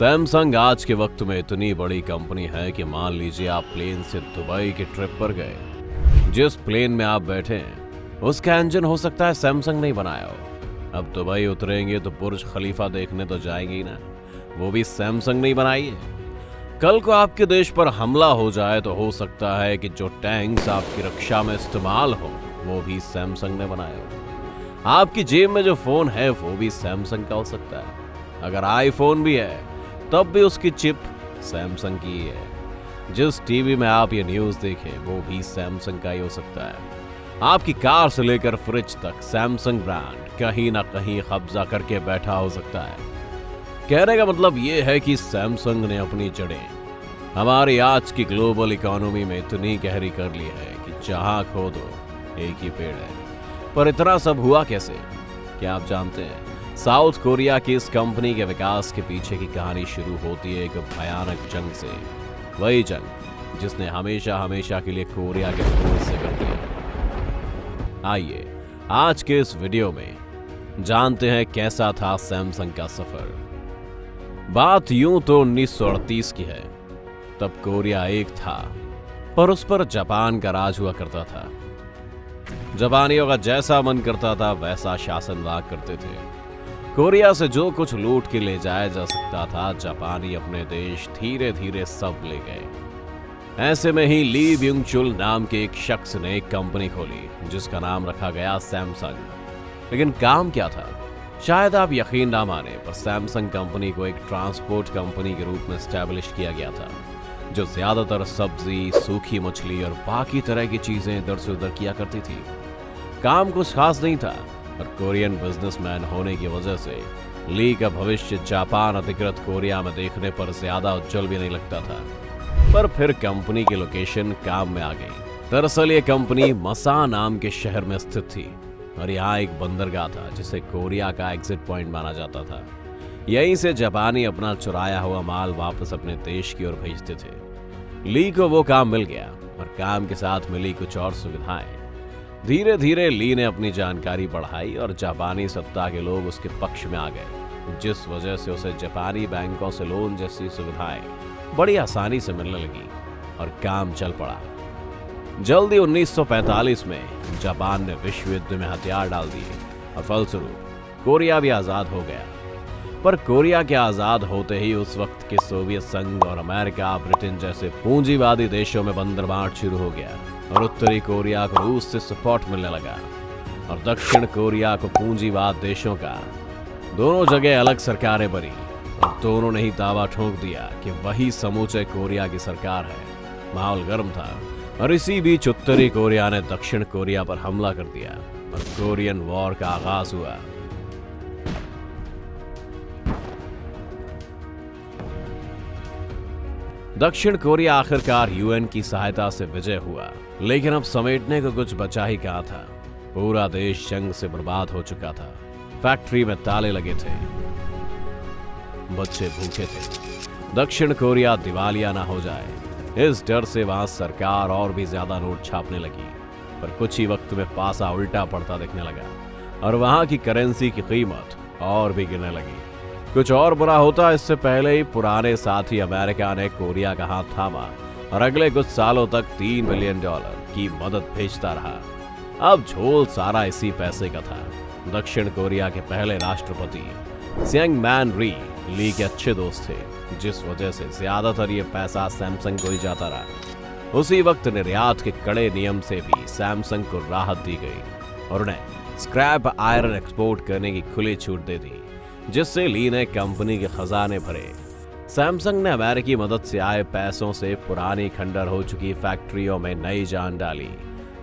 Samsung आज के वक्त में इतनी बड़ी कंपनी है कि मान लीजिए आप प्लेन से दुबई की ट्रिप पर गए। जिस प्लेन में आप बैठे हैं उसका इंजन हो सकता है सैमसंग नहीं बनाया हो। अब दुबई उतरेंगे तो बुर्ज खलीफा देखने तो जाएंगे ही ना, वो भी सैमसंग नहीं बनाई है। कल को आपके देश पर हमला हो जाए तो हो सकता है कि जो टैंक्स आपकी रक्षा में इस्तेमाल हो वो भी सैमसंग ने बनाया हो। आपकी जेब में जो फोन है वो भी सैमसंग का हो सकता है। अगर आईफोन भी है तब भी उसकी चिप सैमसंग की ही है। जिस टीवी में आप ये न्यूज़ देखें वो भी सैमसंग का ही हो सकता है। आपकी कार से लेकर फ्रिज तक सैमसंग ब्रांड कहीं ना कहीं कब्जा करके बैठा हो सकता है। कहने का मतलब ये है कि सैमसंग ने अपनी जड़ें हमारी आज की ग्लोबल इकोनॉमी में इतनी गहरी कर ली है कि जहां खोदो एक ही पेड़ है। पर इतना सब हुआ कैसे? क्या आप जानते हैं? साउथ कोरिया की इस कंपनी के विकास के पीछे की कहानी शुरू होती है एक भयानक जंग से। वही जंग जिसने हमेशा हमेशा के लिए कोरिया के धूल से कर दिया। आइए आज के इस वीडियो में जानते हैं कैसा था सैमसंग का सफर। बात यूं तो 1938 की है। तब कोरिया एक था पर उस पर जापान का राज हुआ करता था। जापानियों का जैसा मन करता था वैसा शासन हुआ करते थे। कोरिया से जो कुछ लूट के ले जाया जा सकता था जापानी अपने देश धीरे धीरे सब ले गए। ऐसे में ही ली ब्यूंग चुल नाम के एक शख्स ने एक कंपनी खोली जिसका नाम रखा गया सैमसंग। लेकिन काम क्या था? शायद आप यकीन ना माने पर सैमसंग कंपनी को एक ट्रांसपोर्ट कंपनी के रूप में स्टैब्लिश किया गया था जो ज्यादातर सब्जी, सूखी मछली और बाकी तरह की चीजें इधर से उधर किया करती थी। काम कुछ खास नहीं था और कोरियन बिजनेसमैन होने की वजह से ली का भविष्य जापान अधिकृत कोरिया में देखने पर ज्यादा उज्जवल भी नहीं लगता था। पर फिर कंपनी की लोकेशन काम में आ गई। दरअसल ये कंपनी मसा नाम के शहर में स्थित थी और यहाँ एक बंदरगाह था जिसे कोरिया का एग्जिट पॉइंट माना जाता था। यहीं से जापानी अपना चुराया हुआ माल वापस अपने देश की ओर भेजते थे। ली को वो काम मिल गया और काम के साथ मिली कुछ और सुविधाएं। धीरे धीरे ली ने अपनी जानकारी बढ़ाई और जापानी सत्ता के लोग उसके पक्ष में आ गए, जिस वजह से उसे जापानी बैंकों से लोन जैसी सुविधाएं बड़ी आसानी से मिलने लगी और काम चल पड़ा। जल्दी 1945 में जापान ने विश्व युद्ध में हथियार डाल दिए और फलस्वरूप कोरिया भी आजाद हो गया। पर कोरिया के आजाद होते ही उस वक्त के सोवियत संघ और अमेरिका, ब्रिटेन जैसे पूंजीवादी देशों में बंदरबांट शुरू हो गया और उत्तरी कोरिया को रूस से सपोर्ट मिलने लगा और दक्षिण कोरिया को पूंजीवाद देशों का। दोनों जगह अलग सरकारें बनी और दोनों ने ही दावा ठोक दिया कि वही समूचे कोरिया की सरकार है। माहौल गर्म था और इसी बीच उत्तरी कोरिया ने दक्षिण कोरिया पर हमला कर दिया और कोरियन वॉर का आगाज हुआ। दक्षिण कोरिया आखिरकार यूएन की सहायता से विजय हुआ, लेकिन अब समेटने को कुछ बचा ही कहा था। पूरा देश जंग से बर्बाद हो चुका था। फैक्ट्री में ताले लगे थे, बच्चे भूखे थे। दक्षिण कोरिया दिवालिया ना हो जाए इस डर से वहां सरकार और भी ज्यादा नोट छापने लगी। पर कुछ ही वक्त में पासा उल्टा पड़ता दिखने लगा और वहां की करेंसी की कीमत और भी गिरने लगी। कुछ और बुरा होता इससे पहले ही पुराने साथी अमेरिका ने कोरिया का हाथ थामा और अगले कुछ सालों तक $3 बिलियन की मदद भेजता रहा। अब झोल सारा इसी पैसे का था। दक्षिण कोरिया के पहले राष्ट्रपति सियांग मैन री ली के अच्छे दोस्त थे, जिस वजह से ज्यादातर ये पैसा सैमसंग को ही जाता रहा। उसी वक्त निर्यात के कड़े नियम से भी सैमसंग को राहत दी गई और उन्हें स्क्रैप आयरन एक्सपोर्ट करने की खुली छूट दे दी, जिससे ली ने कंपनी के खजाने भरे। सैमसंग ने अमेरिकी मदद से आए पैसों से पुरानी खंडर हो चुकी फैक्ट्रियों में नई जान डाली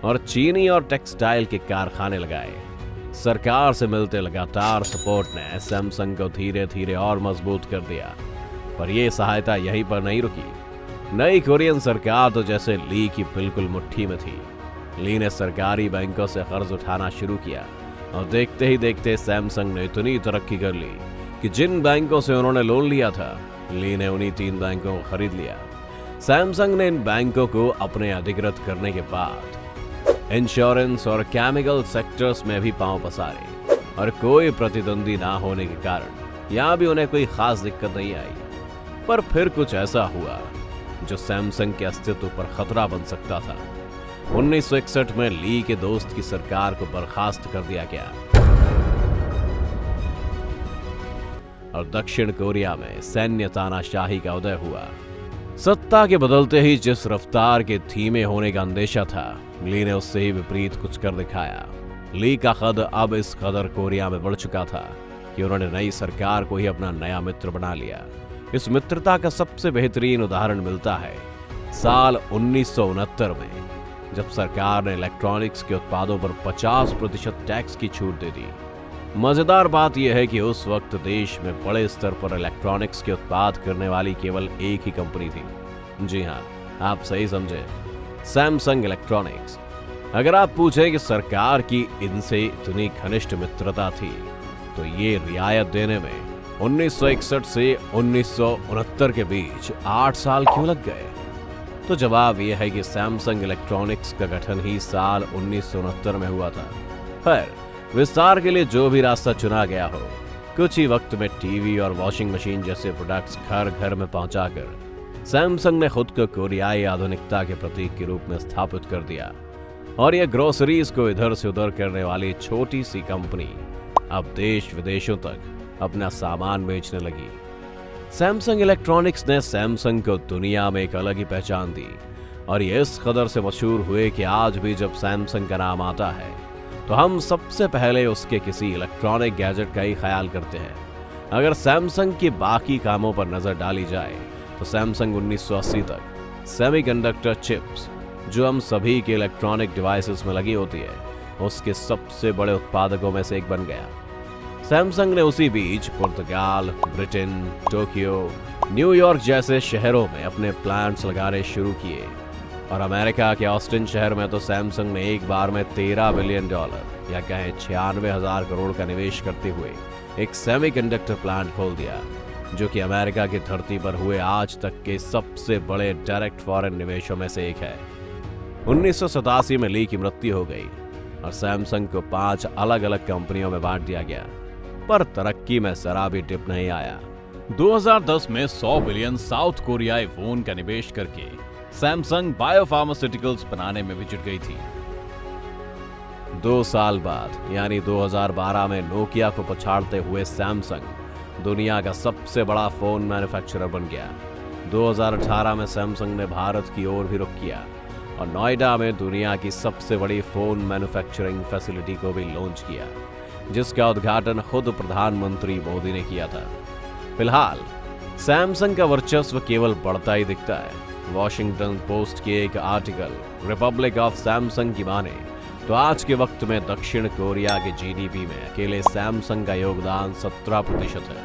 और चीनी और टेक्सटाइल के कारखाने लगाए। सरकार से मिलते लगातार सपोर्ट ने सैमसंग को धीरे धीरे और मजबूत कर दिया। पर यह सहायता यहीं पर नहीं रुकी। नई कोरियन सरकार तो जैसे ली की बिल्कुल मुट्ठी में थी। ली ने सरकारी बैंकों से कर्ज उठाना शुरू किया और देखते ही देखते सैमसंग ने इतनी तरक्की कर ली कि जिन बैंकों से उन्होंने लोन लिया था ली ने उन्हीं 3 बैंकों को खरीद लिया। सैमसंग ने इन बैंकों को अपने अधिकृत करने के बाद इंश्योरेंस और केमिकल सेक्टर्स में भी पांव पसारे और कोई प्रतिद्वंदी ना होने के कारण यहाँ भी उन्हें कोई खास दिक्कत नहीं आई। पर फिर कुछ ऐसा हुआ जो सैमसंग के अस्तित्व पर खतरा बन सकता था। 1961 में ली के दोस्त की सरकार को बर्खास्त कर दिया गया और दक्षिण कोरिया में सैन्य तानाशाही का उदय हुआ। सत्ता के बदलते ही जिस रफ्तार के धीमे होने का अंदेशा था, ली ने उससे ही विपरीत कुछ कर दिखाया। ली का कद अब इस कदर कोरिया में बढ़ चुका था कि उन्होंने नई सरकार को ही अपना नया मित्र बना लिया। इस मित्रता का सबसे बेहतरीन उदाहरण मिलता है साल 1969 में, जब सरकार ने इलेक्ट्रॉनिक्स के उत्पादों पर 50% टैक्स की छूट दे दी। मजेदार बात यह है कि उस वक्त देश में बड़े स्तर पर इलेक्ट्रॉनिक्स के उत्पाद करने वाली केवल एक ही कंपनी थी। जी हाँ, आप सही समझे, सैमसंग इलेक्ट्रॉनिक्स। अगर आप पूछे कि सरकार की इनसे इतनी घनिष्ठ मित्रता थी तो ये रियायत देने में 1961 से 1969 के बीच 8 साल क्यों लग गए, तो जवाब यह है कि सैमसंग इलेक्ट्रॉनिक्स का गठन ही साल 1969 में हुआ था। खैर, विस्तार के लिए जो भी रास्ता चुना गया हो, कुछ ही वक्त में टीवी और वॉशिंग मशीन जैसे प्रोडक्ट्स घर घर में पहुंचाकर सैमसंग ने खुद को कोरियाई आधुनिकता के प्रतीक के रूप में स्थापित कर दिया। और यह ग्रोसरीज को इधर से उधर करने वाली छोटी सी कंपनी अब देश विदेशों तक अपना सामान बेचने लगी। सैमसंग इलेक्ट्रॉनिक्स ने सैमसंग को दुनिया में एक अलग ही पहचान दी और ये इस कदर से मशहूर हुए कि आज भी जब सैमसंग का नाम आता है तो हम सबसे पहले उसके किसी इलेक्ट्रॉनिक गैजेट का ही ख्याल करते हैं। अगर सैमसंग के बाकी कामों पर नजर डाली जाए तो सैमसंग 1980 तक सेमीकंडक्टर चिप्स, जो हम सभी के इलेक्ट्रॉनिक डिवाइसेस में लगी होती है, उसके सबसे बड़े उत्पादकों में से एक बन गया। सैमसंग ने उसी बीच पुर्तगाल, ब्रिटेन, टोक्यो, न्यूयॉर्क जैसे शहरों में अपने प्लांट्स लगाने शुरू किए और अमेरिका के ऑस्टिन शहर में तो सैमसंग ने एक बार में $13 बिलियन या कहें 96,000 करोड़ का निवेश करते हुए एक सेमीकंडक्टर प्लांट खोल दिया, जो कि अमेरिका की धरती पर हुए आज तक के सबसे बड़े डायरेक्ट फॉरेन निवेशों में से एक है। 1987 में ली की मृत्यु हो गई और सैमसंग को 5 अलग अलग कंपनियों में बांट दिया गया, पर तरक्की में जरा भी टिप नहीं आया। 2010 में 100 बिलियन साउथ कोरियाई वोन का निवेश करके सैमसंग बायोफार्मास्यूटिकल्स बनाने में भी जुट गई थी। 2 साल बाद यानी 2012 में नोकिया को पछाड़ते हुए सैमसंग दुनिया का सबसे बड़ा फोन मैन्युफैक्चरर बन गया। 2018 में सैमसंग ने भारत की ओर भी रुख किया और नोएडा में दुनिया की सबसे बड़ी फोन मैन्युफैक्चरिंग फैसिलिटी को भी लॉन्च किया, जिसका उद्घाटन खुद प्रधानमंत्री मोदी ने किया था। फिलहाल सैमसंग का वर्चस्व केवल बढ़ता ही दिखता है। वॉशिंगटन पोस्ट के एक आर्टिकल रिपब्लिक ऑफ सैमसंग की माने तो आज के वक्त में दक्षिण कोरिया के जीडीपी में अकेले सैमसंग का योगदान 17% है।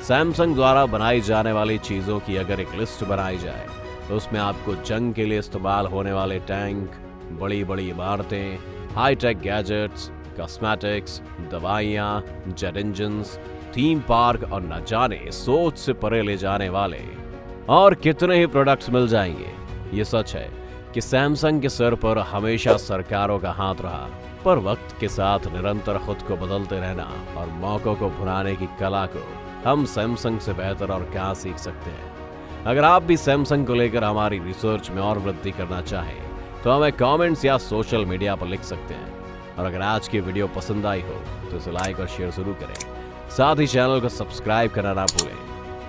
सैमसंग द्वारा बनाई जाने वाली चीजों की अगर एक लिस्ट बनाई जाए तो उसमें आपको जंग के लिए इस्तेमाल होने वाले टैंक, बड़ी बड़ी इमारतें, हाईटेक गैजेट्स, कॉस्मेटिक्स, दवाइयाँ, जेट इंजन्स, थीम पार्क और न जाने सोच से परे ले जाने वाले और कितने ही प्रोडक्ट्स मिल जाएंगे। ये सच है कि सैमसंग के सर पर हमेशा सरकारों का हाथ रहा, पर वक्त के साथ निरंतर खुद को बदलते रहना और मौकों को भुनाने की कला को हम सैमसंग से बेहतर और क्या सीख सकते हैं। अगर आप भी सैमसंग को लेकर हमारी रिसर्च में और वृद्धि करना चाहें तो हमें कमेंट्स या सोशल मीडिया पर लिख सकते हैं। और अगर आज की वीडियो पसंद आई हो तो इसे लाइक और शेयर जरूर करें। साथ ही चैनल को सब्सक्राइब करना ना भूलें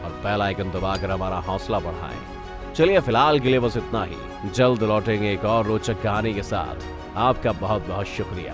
और बेल आइकन दबाकर हमारा हौसला बढ़ाएं। चलिए फिलहाल के लिए बस इतना ही। जल्द लौटेंगे एक और रोचक कहानी के साथ। आपका बहुत बहुत शुक्रिया।